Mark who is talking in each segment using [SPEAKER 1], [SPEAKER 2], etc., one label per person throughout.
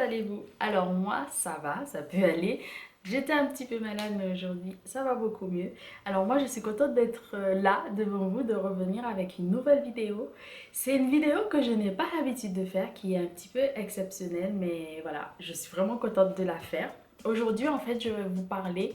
[SPEAKER 1] allez-vous? Alors moi, ça va, ça peut aller. J'étais un petit peu malade, mais aujourd'hui, ça va beaucoup mieux. Alors moi, je suis contente d'être là devant vous, de revenir avec une nouvelle vidéo. C'est une vidéo que je n'ai pas l'habitude de faire, qui est un petit peu exceptionnelle, mais voilà, je suis vraiment contente de la faire. Aujourd'hui, en fait, je vais vous parler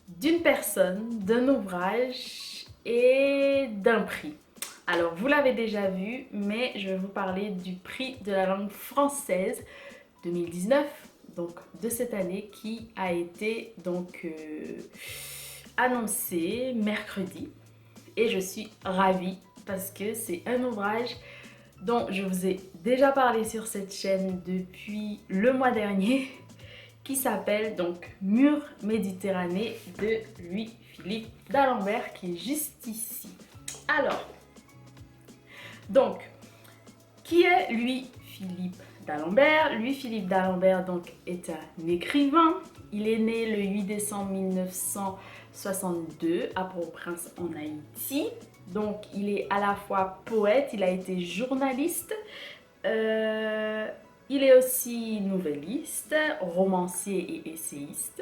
[SPEAKER 1] d'une personne, d'un ouvrage et d'un prix. Alors, vous l'avez déjà vu, mais je vais vous parler du prix de la langue française 2019, donc de cette année, qui a été donc annoncé mercredi. Et je suis ravie parce que c'est un ouvrage dont je vous ai déjà parlé sur cette chaîne depuis le mois dernier, qui s'appelle donc Mur Méditerranée de Louis-Philippe d'Alembert, qui est juste ici. Alors, donc, qui est Louis-Philippe d'Alembert? Louis-Philippe d'Alembert donc est un écrivain. Il est né le 8 décembre 1962 à Port-au-Prince en Haïti. Donc, il est à la fois poète, il a été journaliste, il est aussi nouvelliste, romancier et essayiste.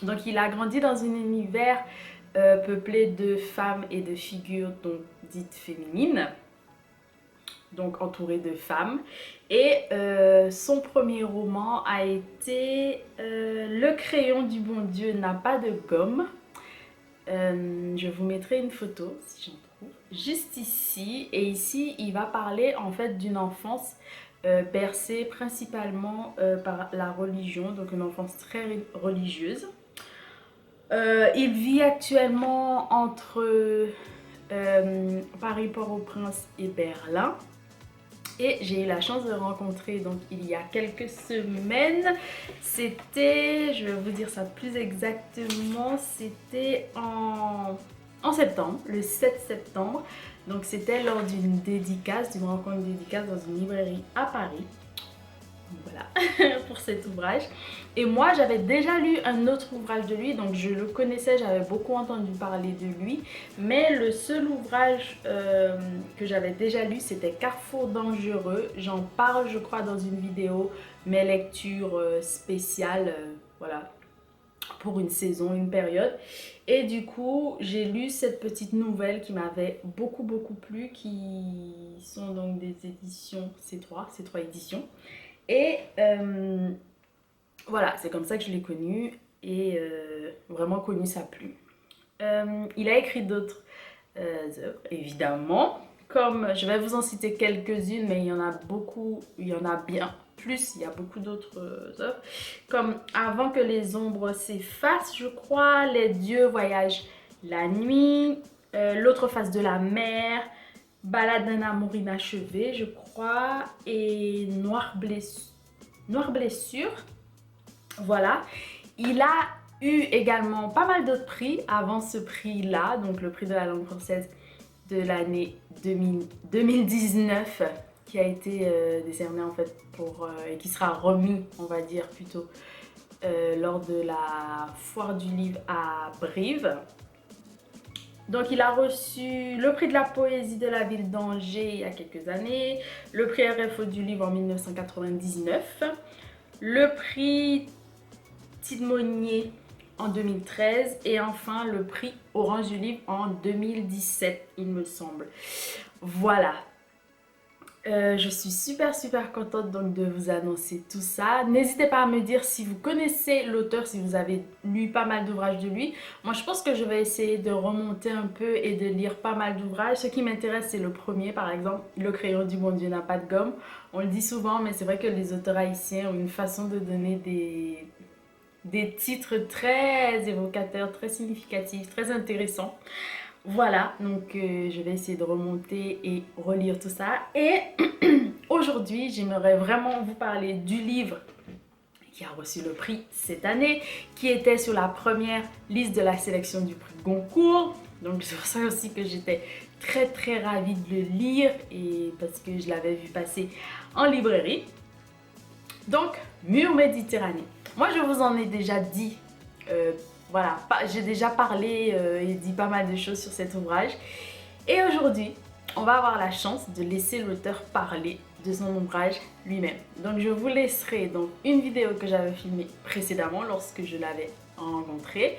[SPEAKER 1] Donc, il a grandi dans un univers peuplé de femmes et de figures donc dites féminines, donc entouré de femmes. Et son premier roman a été Le crayon du bon Dieu n'a pas de gomme. Je vous mettrai une photo si j'en trouve juste ici. Et ici, il va parler en fait d'une enfance bercée principalement par la religion, donc une enfance très religieuse. Il vit actuellement entre Paris, Port-au-Prince et Berlin. Et j'ai eu la chance de le rencontrer donc il y a quelques semaines. C'était, je vais vous dire ça plus exactement, c'était en septembre, le 7 septembre. Donc c'était lors d'une dédicace, d'une rencontre dédicace dans une librairie à Paris. Voilà, pour cet ouvrage. Et moi, j'avais déjà lu un autre ouvrage de lui, donc je le connaissais, j'avais beaucoup entendu parler de lui. Mais le seul ouvrage que j'avais déjà lu, c'était Carrefour dangereux. J'en parle, je crois, dans une vidéo, mes lectures spéciales, voilà, pour une saison, une période. Et du coup, j'ai lu cette petite nouvelle qui m'avait beaucoup plu, qui sont donc des éditions C3 éditions. Et voilà, c'est comme ça que je l'ai connu et vraiment connu sa plume. Il a écrit d'autres œuvres, évidemment, comme je vais vous en citer quelques-unes, mais il y en a beaucoup, il y en a bien plus, il y a beaucoup d'autres œuvres, comme Avant que les ombres s'effacent, je crois, Les dieux voyagent la nuit, L'autre face de la mer, Balade d'un amour inachevé, je crois, et Noire blessure. Voilà. Il a eu également pas mal d'autres prix avant ce prix-là, donc le prix de la langue française de l'année 2019, qui a été décerné en fait et qui sera remis, on va dire plutôt, lors de la foire du livre à Brive. Donc il a reçu le prix de la poésie de la ville d'Angers il y a quelques années, le prix RFO du livre en 1999, le prix Tidmonnier en 2013 et enfin le prix Orange du livre en 2017, il me semble. Voilà. Je suis super contente donc de vous annoncer tout ça. N'hésitez pas à me dire si vous connaissez l'auteur, si vous avez lu pas mal d'ouvrages de lui. Moi je pense que je vais essayer de remonter un peu et de lire pas mal d'ouvrages. Ce qui m'intéresse c'est le premier, par exemple, Le crayon du bon Dieu n'a pas de gomme. On le dit souvent, mais c'est vrai que les auteurs haïtiens ont une façon de donner des titres très évocateurs, très significatifs, très intéressants. Voilà, donc je vais essayer de remonter et relire tout ça. Et aujourd'hui, j'aimerais vraiment vous parler du livre qui a reçu le prix cette année, qui était sur la première liste de la sélection du prix Goncourt. Donc c'est pour ça aussi que j'étais très ravie de le lire, et parce que je l'avais vu passer en librairie. Donc, Mur Méditerranée. Moi, je vous en ai déjà dit, voilà, j'ai déjà parlé et dit pas mal de choses sur cet ouvrage. Et aujourd'hui, on va avoir la chance de laisser l'auteur parler de son ouvrage lui-même. Donc je vous laisserai donc une vidéo que j'avais filmée précédemment lorsque je l'avais rencontré.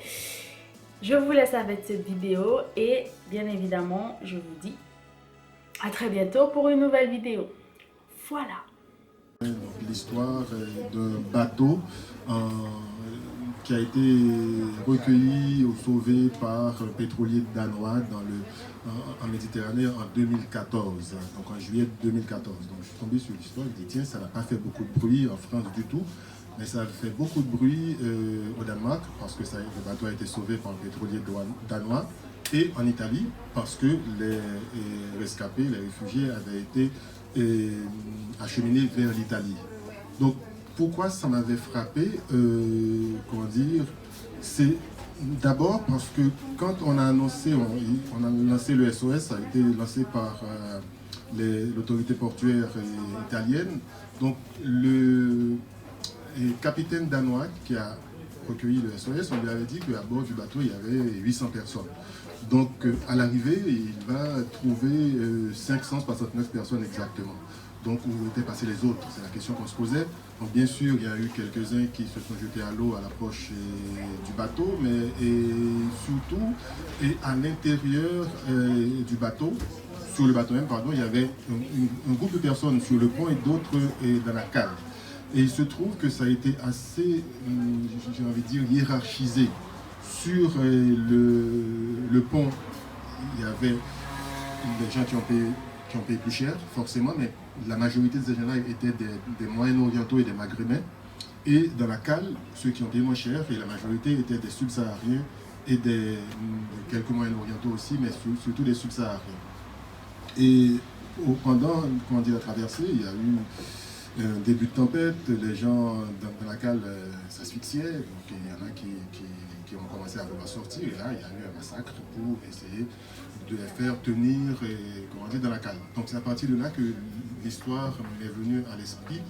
[SPEAKER 1] Je vous laisse avec cette vidéo et bien évidemment je vous dis à très bientôt pour une nouvelle vidéo. Voilà.
[SPEAKER 2] L'histoire d'un bateau qui a été recueilli ou sauvé par un pétrolier danois en Méditerranée en 2014, donc en juillet 2014. Donc je suis tombé sur l'histoire, je me dis tiens, ça n'a pas fait beaucoup de bruit en France du tout, mais ça a fait beaucoup de bruit au Danemark parce que le bateau a été sauvé par un pétrolier danois, et en Italie parce que les rescapés, les réfugiés avaient été acheminés vers l'Italie. Donc pourquoi ça m'avait frappé, comment dire, c'est d'abord parce que quand on a annoncé, on a lancé le SOS, ça a été lancé par l'autorité portuaire italienne. Donc le capitaine danois qui a recueilli le SOS, on lui avait dit qu'à bord du bateau il y avait 800 personnes. Donc à l'arrivée, il va trouver 569 personnes exactement. Donc où étaient passés les autres? C'est la question qu'on se posait. Donc bien sûr, il y a eu quelques-uns qui se sont jetés à l'eau à l'approche du bateau, mais surtout, à l'intérieur du bateau, sur le bateau même, pardon, il y avait un groupe de personnes sur le pont et d'autres dans la cale. Et il se trouve que ça a été assez, j'ai envie de dire, hiérarchisé. Sur le pont, il y avait des gens qui ont payé plus cher, forcément, mais la majorité de ces gens-là étaient des Moyen-Orientaux et des Maghrébins. Et dans la cale, ceux qui ont payé moins cher, et la majorité étaient des Subsahariens et quelques Moyen-Orientaux aussi, mais surtout des Subsahariens. Et pendant la traversée, il y a eu un début de tempête, les gens dans la cale s'asphyxiaient, donc il y en a qui ont commencé à vouloir sortir, et là il y a eu un massacre pour essayer de les faire tenir dans la cale. Donc c'est à partir de là que l'histoire m'est venue à l'esprit,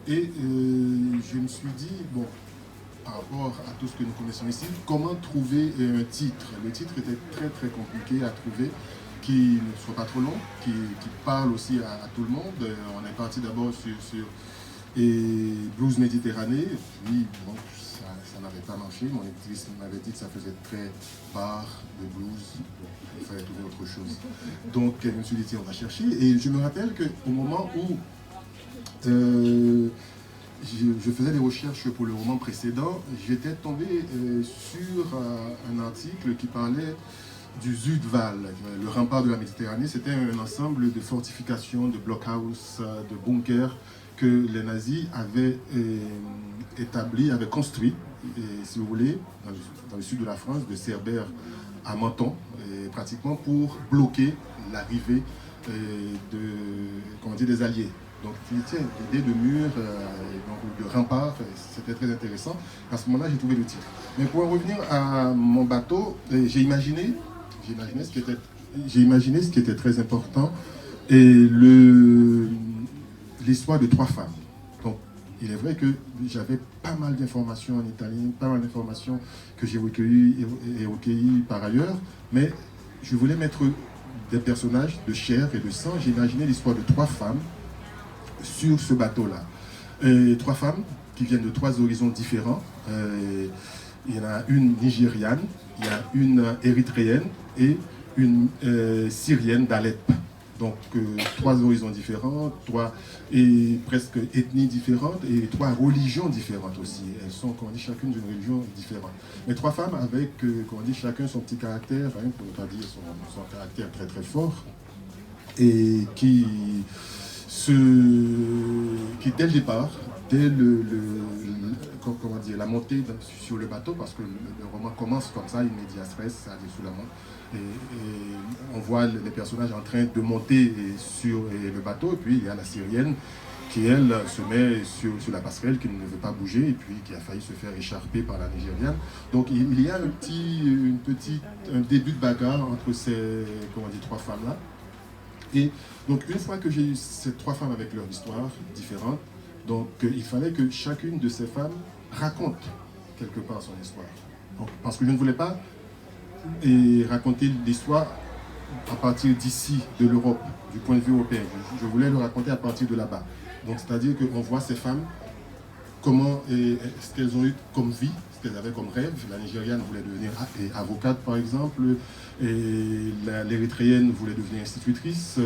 [SPEAKER 2] et je me suis dit, bon, par rapport à tout ce que nous connaissons ici, comment trouver un titre? Le titre était très très compliqué à trouver, qui ne soit pas trop long, qui parle aussi à tout le monde. On est parti d'abord sur Blues Méditerranée. Oui, bon, ça n'avait pas marché. Mon éditrice m'avait dit que ça faisait très bar de blues. Bon, il fallait trouver autre chose. Donc je me suis dit, tiens, on va chercher. Et je me rappelle qu'au moment où je faisais des recherches pour le roman précédent, j'étais tombé sur un article qui parlait du Zuidwal, le rempart de la Méditerranée. C'était un ensemble de fortifications, de blockhouse, de bunkers que les nazis avaient établi, avaient construit, si vous voulez, dans le sud de la France, de Cerbère à Menton, pratiquement pour bloquer l'arrivée des Alliés. Donc, l'idée de mur, de rempart, c'était très intéressant. À ce moment-là, j'ai trouvé le titre. Mais pour en revenir à mon bateau, j'ai imaginé ce qui était très important, et l'histoire de 3 femmes. Donc, il est vrai que j'avais pas mal d'informations en italien, pas mal d'informations que j'ai recueillies par ailleurs, mais je voulais mettre des personnages de chair et de sang. J'ai imaginé l'histoire de 3 femmes sur ce bateau-là. 3 femmes qui viennent de 3 horizons différents. Il y en a une nigériane, il y a une érythréenne et une syrienne d'Alep. Donc 3 horizons différents, 3 presque ethnies différentes et 3 religions différentes aussi. Elles sont, comme on dit, chacune d'une religion différente. Mais 3 femmes avec, comme on dit, chacun son petit caractère, hein, pour ne pas dire son caractère très très fort, et qui dès le départ, dès la montée sur le bateau, parce que le roman commence comme ça, immédiat stress, ça dit sous la montre, et on voit les personnages en train de monter sur le bateau, et puis il y a la Syrienne qui, elle, se met sur la passerelle, qui ne veut pas bouger, et puis qui a failli se faire écharper par la Nigériane. Donc il y a un début de bagarre entre ces 3 femmes-là. Et donc une fois que j'ai eu ces 3 femmes avec leur histoire différente, donc il fallait que chacune de ces femmes raconte quelque part son histoire. Donc, parce que je ne voulais pas raconter l'histoire à partir d'ici, de l'Europe, du point de vue européen. Je voulais le raconter à partir de là-bas. Donc, c'est-à-dire qu'on voit ces femmes, comment ce qu'elles ont eu comme vie, ce qu'elles avaient comme rêve. La Nigériane voulait devenir avocate, par exemple, et l'Érythréenne voulait devenir institutrice.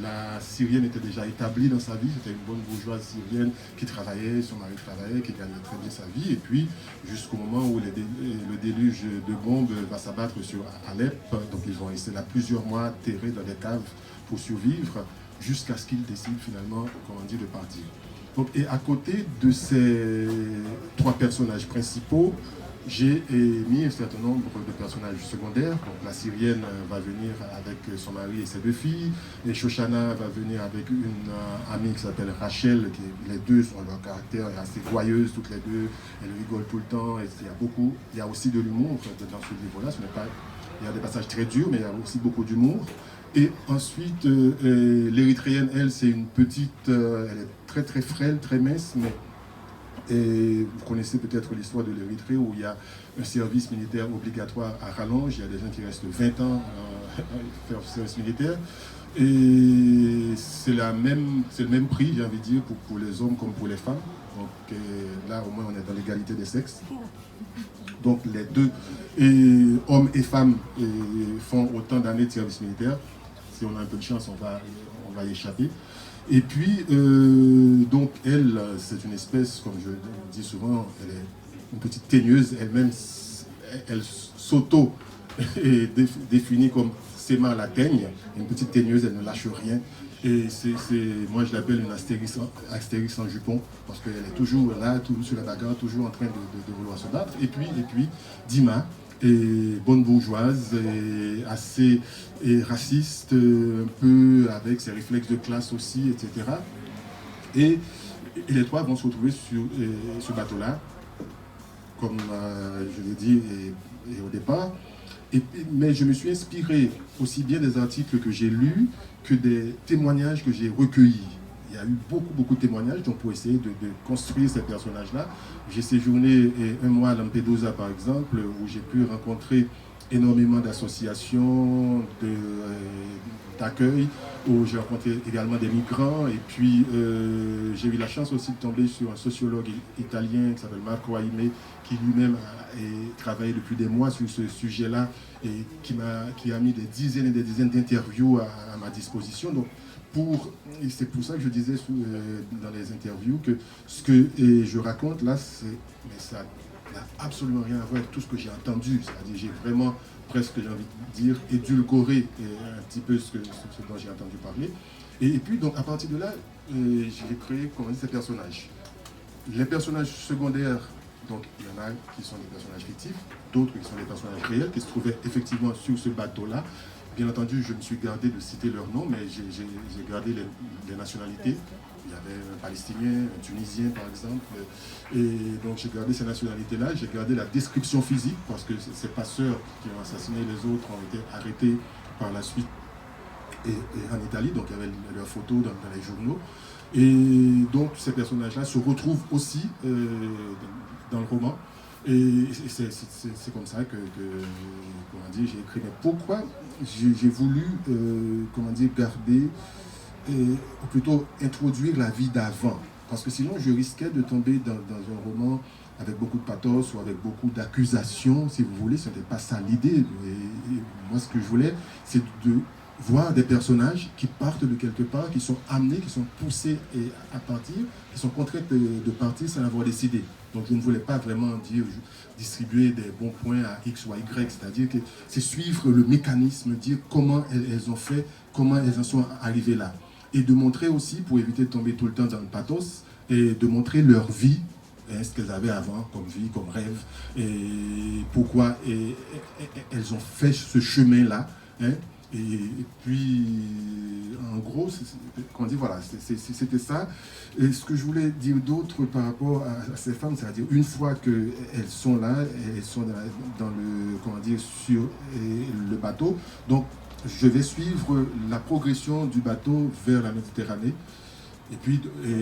[SPEAKER 2] La Syrienne était déjà établie dans sa vie, c'était une bonne bourgeoise syrienne qui travaillait, son mari travaillait, qui gagnait très bien sa vie. Et puis, jusqu'au moment où le déluge de bombes va s'abattre sur Alep, donc ils vont rester là plusieurs mois terrés dans des caves pour survivre, jusqu'à ce qu'ils décident finalement, comment dire, de partir. Donc, et à côté de ces trois personnages principaux, j'ai mis un certain nombre de personnages secondaires. Donc, la Syrienne va venir avec son mari et ses deux filles. Et Shoshana va venir avec une amie qui s'appelle Rachel. Les deux sont leur caractère assez joyeuse, toutes les deux. Elles rigolent tout le temps. Et il y a aussi de l'humour dans ce livre-là. Il y a des passages très durs, mais il y a aussi beaucoup d'humour. Et ensuite, l'Érythréenne, elle, c'est une petite, elle est très très frêle, très mince, mais vous connaissez peut-être l'histoire de l'Érythrée où il y a un service militaire obligatoire à rallonge. Il y a des gens qui restent 20 ans à faire service militaire. Et c'est le même prix, j'ai envie de dire, pour les hommes comme pour les femmes. Donc là, au moins, on est dans l'égalité des sexes. Donc les deux, hommes et femmes, font autant d'années de service militaire. Si on a un peu de chance, on va y échapper. Et puis, donc, elle, c'est une espèce, comme je dis souvent, elle est une petite teigneuse. Elle-même, elle s'auto-définit comme s'aimant la teigne. Une petite teigneuse, elle ne lâche rien. Et moi, je l'appelle une Astérix en jupon, parce qu'elle est toujours là, toujours sur la bagarre, toujours en train de vouloir se battre. Et puis Dima, bonne bourgeoise, assez raciste, un peu avec ses réflexes de classe aussi, etc. Et les trois vont se retrouver sur ce bateau-là, comme je l'ai dit et au départ. Mais je me suis inspiré aussi bien des articles que j'ai lus que des témoignages que j'ai recueillis. Il y a eu beaucoup de témoignages donc pour essayer de construire ces personnages-là. J'ai séjourné un mois à Lampedusa, par exemple, où j'ai pu rencontrer énormément d'associations d'accueil, où j'ai rencontré également des migrants. Et puis, j'ai eu la chance aussi de tomber sur un sociologue italien qui s'appelle Marco Aime, qui lui-même a travaillé depuis des mois sur ce sujet-là et qui a mis des dizaines et des dizaines d'interviews à ma disposition. Donc, c'est pour ça que je disais dans les interviews que ce que je raconte là, mais ça n'a absolument rien à voir avec tout ce que j'ai entendu. C'est-à-dire, j'ai vraiment, presque, j'ai envie de dire, édulcoré un petit peu ce dont j'ai entendu parler. Et puis, donc, à partir de là, j'ai créé, comment dire, ces personnages. Les personnages secondaires, donc, il y en a qui sont des personnages fictifs, d'autres qui sont des personnages réels, qui se trouvaient effectivement sur ce bateau-là. Bien entendu, je me suis gardé de citer leurs noms, mais j'ai gardé les nationalités. Il y avait un Palestinien, un Tunisien par exemple. Et donc j'ai gardé ces nationalités-là. J'ai gardé la description physique parce que ces passeurs qui ont assassiné les autres ont été arrêtés par la suite et en Italie. Donc il y avait leurs photos dans les journaux. Et donc ces personnages-là se retrouvent aussi dans le roman. Et c'est comme ça que comment dire, j'ai écrit. Mais pourquoi j'ai voulu comment dire, garder, ou plutôt introduire la vie d'avant? Parce que sinon, je risquais de tomber dans un roman avec beaucoup de pathos ou avec beaucoup d'accusations, si vous voulez. Ce n'était pas ça l'idée. Et moi, ce que je voulais, c'est de voir des personnages qui partent de quelque part, qui sont amenés, qui sont poussés à partir, qui sont contraints de partir sans avoir décidé. Donc je ne voulais pas vraiment distribuer des bons points à X ou à Y, c'est-à-dire que c'est suivre le mécanisme, dire comment elles ont fait, comment elles en sont arrivées là. Et de montrer aussi, pour éviter de tomber tout le temps dans le pathos, et de montrer leur vie, ce qu'elles avaient avant comme vie, comme rêve, et pourquoi elles ont fait ce chemin-là. Et puis, en gros, on dit, voilà, c'était ça. Et ce que je voulais dire d'autre par rapport à ces femmes, c'est-à-dire une fois qu'elles sont là, elles sont dans le, comment dire, sur le bateau. Donc, je vais suivre la progression du bateau vers la Méditerranée. Et puis,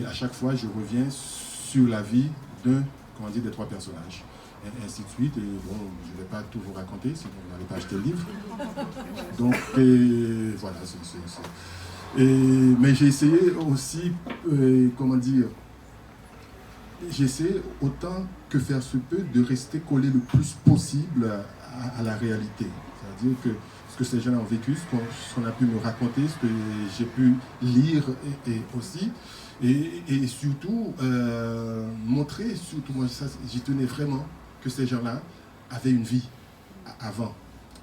[SPEAKER 2] à chaque fois, je reviens sur la vie des trois personnages. et ainsi de suite. Et bon, je ne vais pas tout vous raconter, sinon vous n'allez pas acheter le livre. Donc, voilà. Mais j'ai essayé aussi, comment dire, j'essaie autant que faire se peut de rester collé le plus possible à la réalité. C'est-à-dire que ce que ces gens ont vécu, ce qu'on a pu me raconter, ce que j'ai pu lire et aussi, et surtout montrer, surtout moi j'y tenais vraiment, que ces gens-là avaient une vie avant,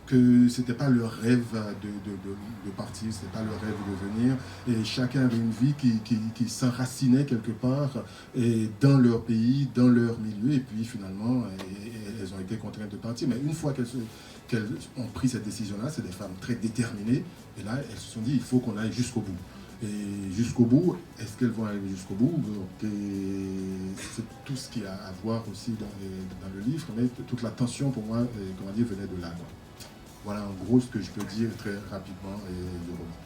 [SPEAKER 2] que ce n'était pas leur rêve de partir, ce n'était pas leur rêve de venir, et chacun avait une vie qui s'enracinait quelque part et dans leur pays, dans leur milieu, et puis finalement elles ont été contraintes de partir. Mais une fois qu'elles ont pris cette décision-là, c'est des femmes très déterminées, et là elles se sont dit il faut qu'on aille jusqu'au bout. Et jusqu'au bout, est-ce qu'elles vont arriver jusqu'au bout? C'est tout ce qu'il y a à voir aussi dans le livre, mais toute la tension pour moi, comment dire, venait de là, quoi. Voilà en gros ce que je peux dire très rapidement du roman.